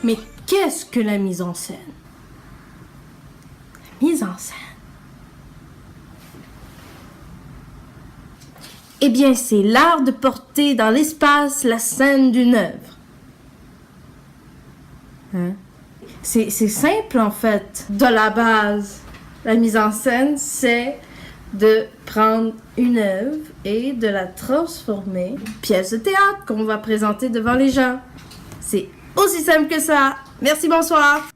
Mais qu'est-ce que la mise en scène? La mise en scène. Eh bien, c'est l'art de porter dans l'espace la scène d'une œuvre. Hein? C'est simple, en fait, de la base. La mise en scène, c'est de prendre une œuvre et de la transformer en pièce de théâtre qu'on va présenter devant les gens. C'est aussi simple que ça. Merci, bonsoir.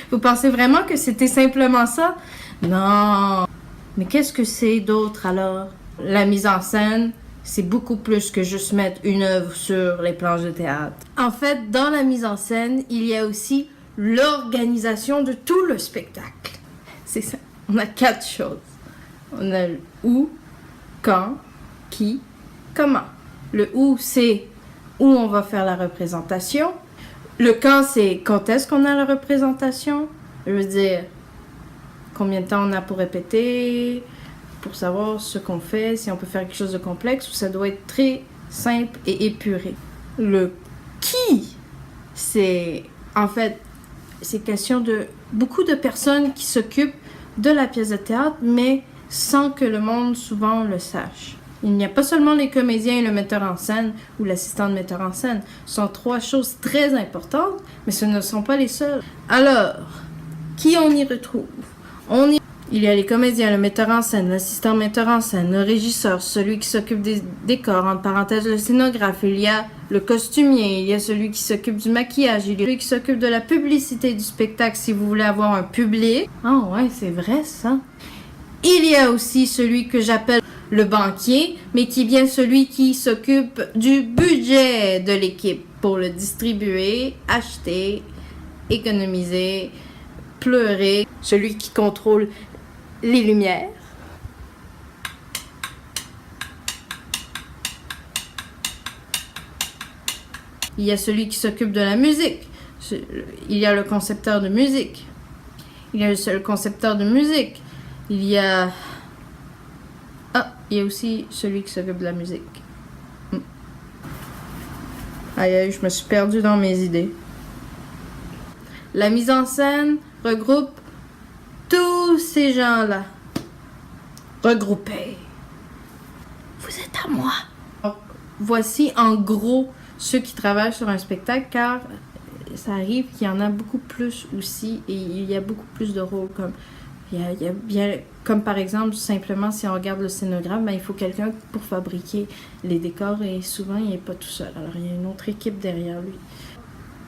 Vous pensez vraiment que c'était simplement ça? Non. Mais qu'est-ce que c'est d'autre alors? La mise en scène, c'est beaucoup plus que juste mettre une œuvre sur les planches de théâtre. En fait, dans la mise en scène, il y a aussi l'organisation de tout le spectacle. C'est ça. On a 4 choses. On a le où, quand, qui, comment. Le où, c'est où on va faire la représentation. Le quand, c'est quand est-ce qu'on a la représentation. Je veux dire, combien de temps on a pour répéter, pour savoir ce qu'on fait, si on peut faire quelque chose de complexe ou ça doit être très simple et épuré. Le qui, c'est en fait, c'est question de beaucoup de personnes qui s'occupent de la pièce de théâtre, mais sans que le monde souvent le sache. Il n'y a pas seulement les comédiens et le metteur en scène ou l'assistant de metteur en scène. Ce sont 3 choses très importantes, mais ce ne sont pas les seules. Alors, qui on y retrouve? Il y a les comédiens, le metteur en scène, l'assistant metteur en scène, le régisseur, celui qui s'occupe des décors, entre parenthèses le scénographe, il y a le costumier, il y a celui qui s'occupe du maquillage, il y a celui qui s'occupe de la publicité du spectacle si vous voulez avoir un public. Ah ouais, c'est vrai ça. Il y a aussi celui que j'appelle le banquier, mais qui est bien celui qui s'occupe du budget de l'équipe pour le distribuer, acheter, économiser, pleurer, celui qui contrôle les lumières. Il y a celui qui s'occupe de la musique. Il y a le concepteur de musique. Il y a le concepteur de musique. Il y a aussi celui qui s'occupe de la musique. Aïe aïe, je me suis perdue dans mes idées. La mise en scène regroupe tous ces gens-là. Regroupés. Vous êtes à moi. Alors, voici en gros ceux qui travaillent sur un spectacle, car ça arrive qu'il y en a beaucoup plus aussi et il y a beaucoup plus de rôles. Comme par exemple, simplement si on regarde le scénographe, ben, il faut quelqu'un pour fabriquer les décors et souvent il n'est pas tout seul. Alors il y a une autre équipe derrière lui.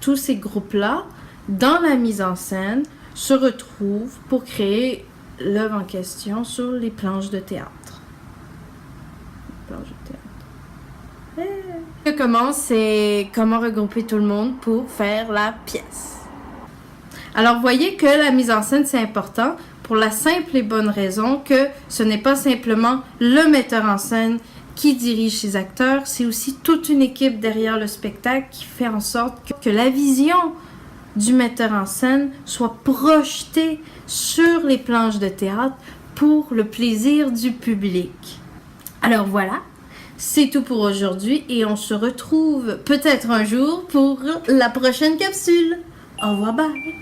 Tous ces groupes-là, dans la mise en scène, se retrouvent pour créer l'œuvre en question sur les planches de théâtre. C'est comment regrouper tout le monde pour faire la pièce. Alors, voyez que la mise en scène, c'est important pour la simple et bonne raison que ce n'est pas simplement le metteur en scène qui dirige ses acteurs, c'est aussi toute une équipe derrière le spectacle qui fait en sorte que la vision du metteur en scène soit projetée sur les planches de théâtre pour le plaisir du public. Alors voilà, c'est tout pour aujourd'hui et on se retrouve peut-être un jour pour la prochaine capsule. Au revoir, bye!